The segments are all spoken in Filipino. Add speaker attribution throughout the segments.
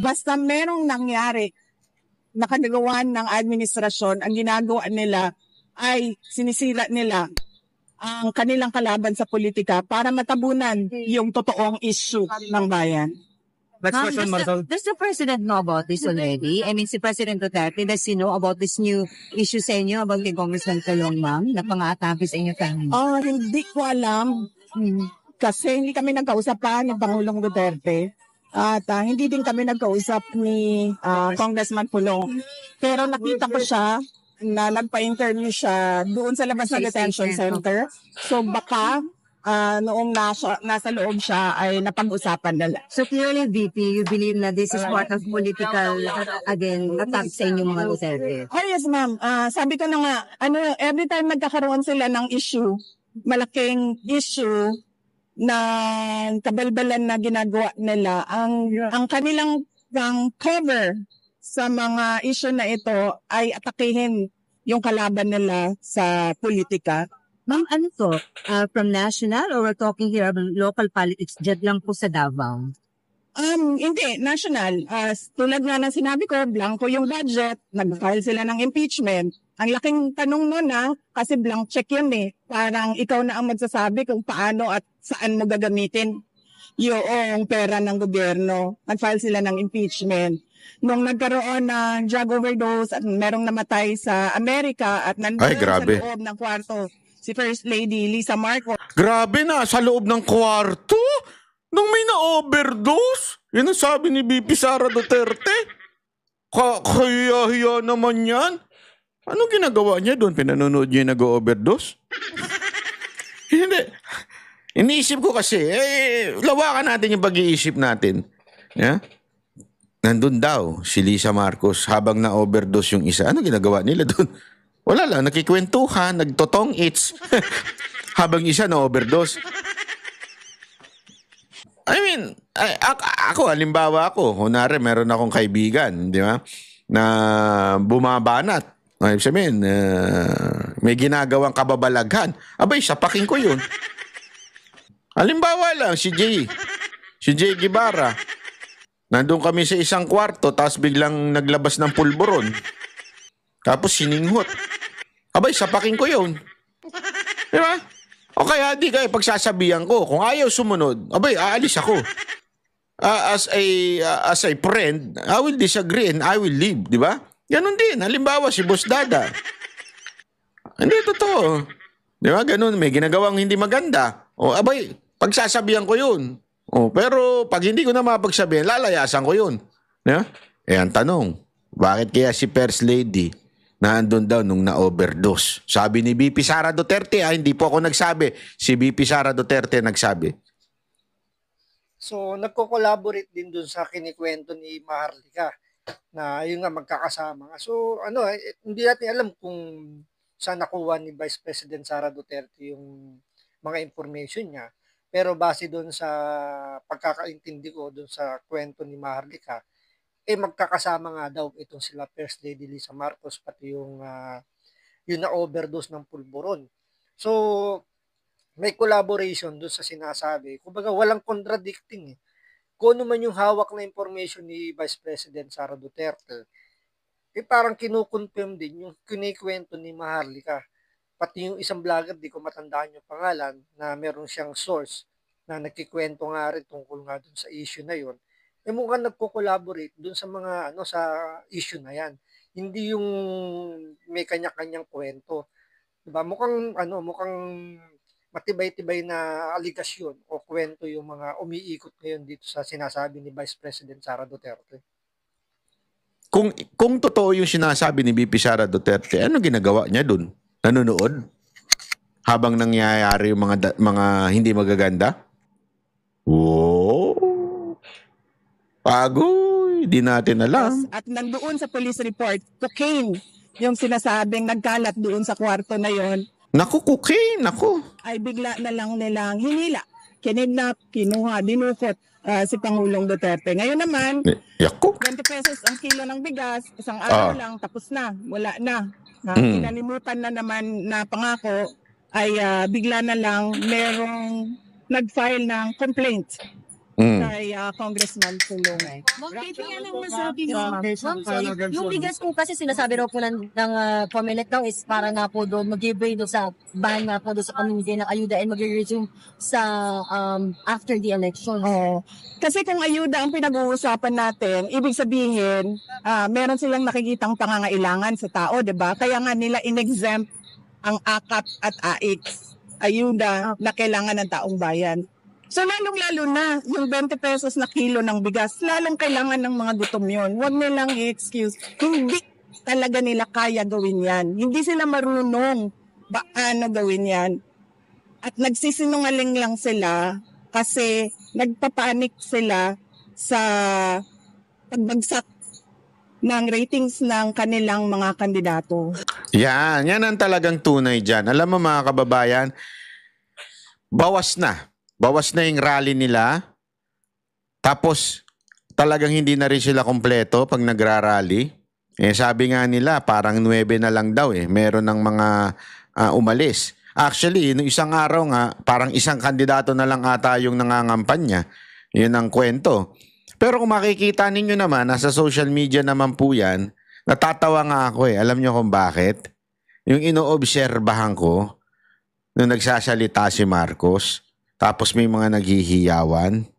Speaker 1: basta merong nangyari na kanagawan ng administrasyon, ang ginagawa nila ay sinisira nila ang kanilang kalaban sa politika para matabunan yung totoong issue ng bayan.
Speaker 2: Does the President know about this already? I mean, si President Duterte, does he know about this new issue sa inyo about kay Congressman Talong, ma'am, na pang-aatake sa inyo family?
Speaker 1: Hindi ko alam. Kasi hindi kami nagkausap pa ni Pangulong Duterte. At hindi din kami nagkausap ni Congressman Pulong. Pero nakita ko siya na nagpa-interview siya doon sa labas ng detention center. So baka noong nasa loob siya ay napag-usapan nila.
Speaker 2: So clearly, VP, you believe na this is part of political, again, attack sa inyong mga Duterte?
Speaker 1: Oh yes, ma'am. Sabi ko na nga, every time nagkakaroon sila ng issue, malaking issue na kabalbalan na ginagawa nila, ang kanilang cover sa mga issue na ito ay atakihin yung kalaban nila sa politika.
Speaker 2: Ma'am, ano to? From national or we're talking here about local politics dyan lang po sa Davao?
Speaker 1: Hindi, national. Tulad nga ng sinabi ko, blanco yung budget, nag-file sila ng impeachment. Ang laking tanong nun kasi blank check yun Parang ikaw na ang magsasabi kung paano at saan mo gagamitin yung pera ng gobyerno. Nag-file sila ng impeachment. Nung nagkaroon ng drug overdose at merong namatay sa Amerika at nandun sa loob ng kwarto, si First Lady Lisa Marcos.
Speaker 3: Grabe na, sa loob ng kwarto? Nung may na-overdose? Yan ang sabi ni BP Sara Duterte. Kaya naman yan. Anong ginagawa niya doon? Pinanonood niya yung nag-overdose? Hindi. Iniisip ko kasi, lawakan natin yung pag-iisip natin. Yeah? Nandun daw si Lisa Marcos habang na-overdose yung isa. Ano ginagawa nila doon? Wala lang, nakikwentuhan, nagtotong its habang isa na-overdose. I mean, halimbawa ako, kunwari meron akong kaibigan, di ba, na bumabanat. Ay, sabihin, may ginagawang kababalaghan. Abay, sapakin ko yun. Halimbawa lang, si Jay Guevara. Nandun kami sa isang kwarto, tapos biglang naglabas ng pulburon. Tapos sininghot. Abay, sapakin ko yun. Di ba? O kaya di kayo pagsasabihan ko, kung ayaw sumunod, abay, aalis ako. As a friend, I will disagree and I will leave, di ba? Ganon din. Halimbawa, si Boss Dada. Hindi, totoo. Di ba? Ganon, may ginagawang hindi maganda. O, abay, pagsasabihan ko yun. O, pero pag hindi ko na mapagsabihan, lalayasan ko yun. Di ba? Ang tanong, bakit kaya si First Lady nandun daw nung na-overdose? Sabi ni BP Sara Duterte, hindi po ako nagsabi. Si BP Sara Duterte nagsabi.
Speaker 4: So, nagko-collaborate din dun sa kinikwento ni Maharlika na yun nga magkakasama. So, hindi natin alam kung saan nakuha ni Vice President Sara Duterte yung mga information niya. Pero base dun sa pagkakaintindi ko dun sa kwento ni Maharlika, magkakasama nga daw itong sila First Lady Lisa Marcos pati yung na-overdose ng pulburon. So, may collaboration doon sa sinasabi. Kumbaga, walang contradicting. Kung ano man yung hawak na information ni Vice President Sara Duterte, parang kinukonfirm din yung kinikwento ni Maharlika. Pati yung isang vlogger, di ko matandaan yung pangalan, na meron siyang source na nagkikwento nga rin tungkol nga doon sa issue na yun. Mukhang nagko-collaborate dun sa mga sa issue na yan. Hindi yung may kanya-kanyang kwento. Diba? Mukhang matibay-tibay na aligasyon o kwento yung mga umiikot ngayon dito sa sinasabi ni Vice President Sara Duterte.
Speaker 3: Kung totoo yung sinasabi ni BP Sara Duterte, ano ginagawa niya dun? Nanonood? Habang nangyayari yung mga hindi magaganda? Wow! Pagoy, di natin alam.
Speaker 1: At nandoon sa police report, cocaine yung sinasabing nagkalat doon sa kwarto na yon.
Speaker 3: Naku, cocaine, naku.
Speaker 1: Ay bigla na lang nilang hinila, kinidnap, kinuha, dinukot si Pangulong Duterte. Ngayon naman, 20 pesos ang kilo ng bigas, isang araw lang, tapos na, wala na. Kinalimutan na naman na pangako ay bigla na lang merong nag-file ng complaint kay Congressman Pulong.
Speaker 2: Bakit nga lang masabi yung bigas po kasi sinasabi raw po ng Comelec daw is para nga po doon mag-give doon sa ban nga po doon sa pamimigay ng ayuda and mag-resume sa after the election.
Speaker 1: Kasi kung ayuda ang pinag-uusapan natin, ibig sabihin, meron silang nakikitang pangangailangan sa tao, di ba? Kaya nga nila in-exempt ang AKAP at AIX, ayuda na kailangan ng taong bayan. So lalong-lalo na yung 20 pesos na kilo ng bigas, lalong kailangan ng mga gutom yun. Huwag nilang i-excuse. Hindi talaga nila kaya gawin yan. Hindi sila marunong gawin yan. At nagsisinungaling lang sila kasi nagpapanik sila sa pagbagsak ng ratings ng kanilang mga kandidato.
Speaker 3: Yan ang talagang tunay dyan. Alam mo mga kababayan, bawas na yung rally nila. Tapos talagang hindi na rin sila kompleto pag nagrarally. Sabi nga nila parang 9 na lang daw meron ng mga umalis. Actually, no isang araw nga parang isang kandidato na lang ata yung nangangampanya. Yun ang kwento. Pero kung makikita ninyo naman, nasa social media naman po yan, natatawa nga ako Alam nyo kung bakit? Yung inoobserbahan ko, nung nagsasalita si Marcos, tapos may mga naghihiyawan,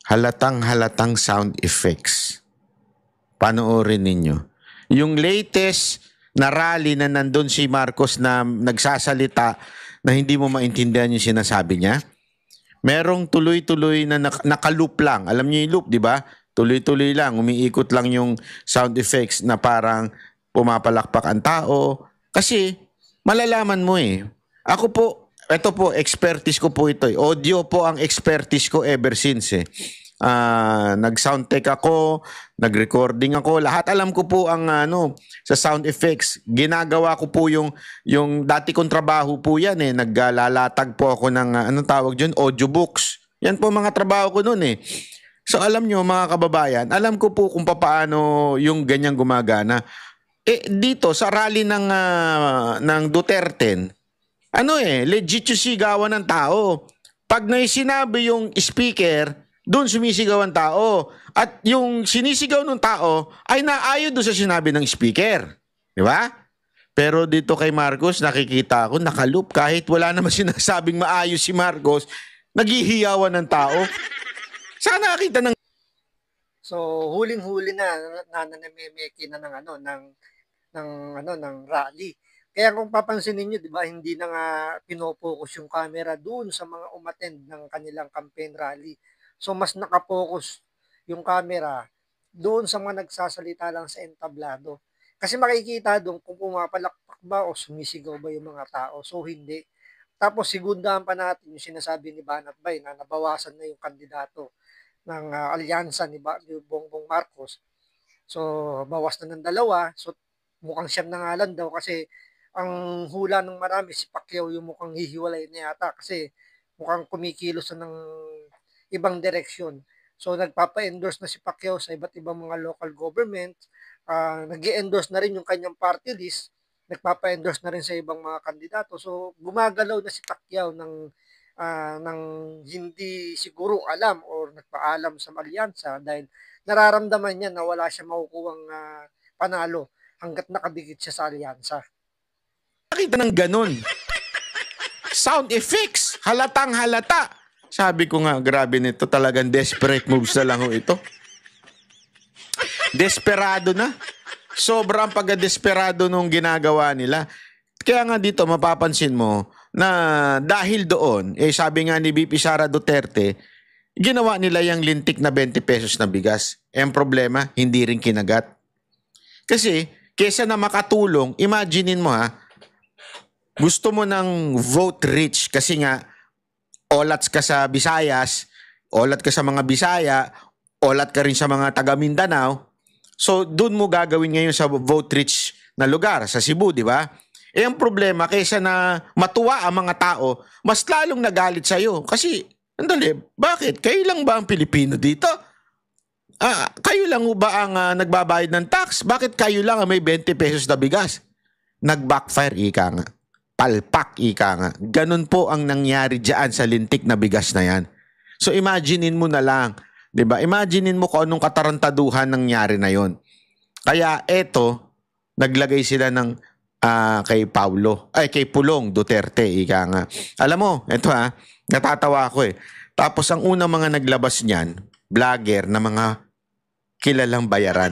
Speaker 3: halatang sound effects. Panoorin ninyo. Yung latest na rally na nandun si Marcos na nagsasalita na hindi mo maintindihan yung sinasabi niya, merong tuloy-tuloy na nakaloop lang. Alam niyo yung loop, di ba? Tuloy-tuloy lang, umiikot lang yung sound effects na parang pumapalakpak ang tao. Kasi malalaman mo Ako po, ito po, expertise ko po ito. Audio po ang expertise ko ever since Nag-sound tech ako, nag-recording ako. Lahat alam ko po ang sa sound effects. Ginagawa ko po yung dati kong trabaho po yan Naglalatag po ako ng anong tawag dyan? Audiobooks. Yan po mga trabaho ko noon So alam nyo mga kababayan, alam ko po kung paano yung ganyang gumagana. Dito sa rally ng Duterte, legit yung sigawan ng tao. Pag naisinabi yung speaker, doon sumisigaw ang tao. At yung sinisigaw ng tao ay naayon doon sa sinabi ng speaker. Di ba? Pero dito kay Marcos, nakikita ko, nakaloop. Kahit wala naman sinasabing maayos si Marcos, naghihiyawan ng tao. Sana nakita ng...
Speaker 4: So, huling-huli na namemeki na ng rally. Kaya kung papansinin niyo, 'di ba, hindi na nga pinopokus yung camera doon sa mga umattend ng kanilang campaign rally. So mas nakapokus yung camera doon sa mga nagsasalita lang sa entablado. Kasi makikita doon kung pumapalakpak ba o sumisigaw ba yung mga tao. So hindi. Tapos sigundahan pa natin yung sinasabi ni Banat Bay na nabawasan na yung kandidato ng alyansa ni Bongbong Marcos. So bawas na ng 2. So mukhang siyam na nga lang daw kasi ang hula ng marami si Pacquiao yung mukhang hihiwalay na yata kasi mukhang kumikilos na ng ibang direksyon. So nagpapa-endorse na si Pacquiao sa iba't ibang mga local government, nag-i-endorse na rin yung kanyang party list, nagpapa-endorse na rin sa ibang mga kandidato. So gumagalaw na si Pacquiao ng hindi siguro alam or nagpaalam sa alyansa dahil nararamdaman niya na wala siya makukuhang panalo hanggat nakadikit siya sa alyansa.
Speaker 3: Nakita ng ganun. Sound effects, halatang halata. Sabi ko nga, grabe nito, talagang desperate moves na lang ito. Desperado na. Sobrang pagka-desperado nung ginagawa nila. Kaya nga dito, mapapansin mo na dahil doon, sabi nga ni VP Sara Duterte, ginawa nila yung lintik na 20 pesos na bigas. Ang problema, hindi rin kinagat. Kasi, kesa na makatulong, imaginein mo gusto mo ng vote rich kasi nga olats ka sa Visayas, olat ka sa mga Bisaya, olat ka rin sa mga taga Mindanao. So doon mo gagawin ngayon sa vote rich na lugar, sa Cebu, di ba? Ang problema, kaysa na matuwa ang mga tao, mas lalong nagalit sa'yo. Kasi, andali, bakit? Kayo lang ba ang Pilipino dito? Kayo lang ba ang nagbabayad ng tax? Bakit kayo lang ang may 20 pesos na bigas? Nag-backfire, ika nga. Palpak, ika nga. Ganun po ang nangyari dyan sa lintik na bigas na yan. So imaginein mo na lang, 'di ba? Imaginein mo kung anong katarantaduhan nangyari na 'yon. Kaya eto, naglagay sila ng kay kay Pulong Duterte, ika nga. Alam mo, eto natatawa ako eh. Tapos ang unang mga naglabas niyan, vlogger na mga kilalang bayaran.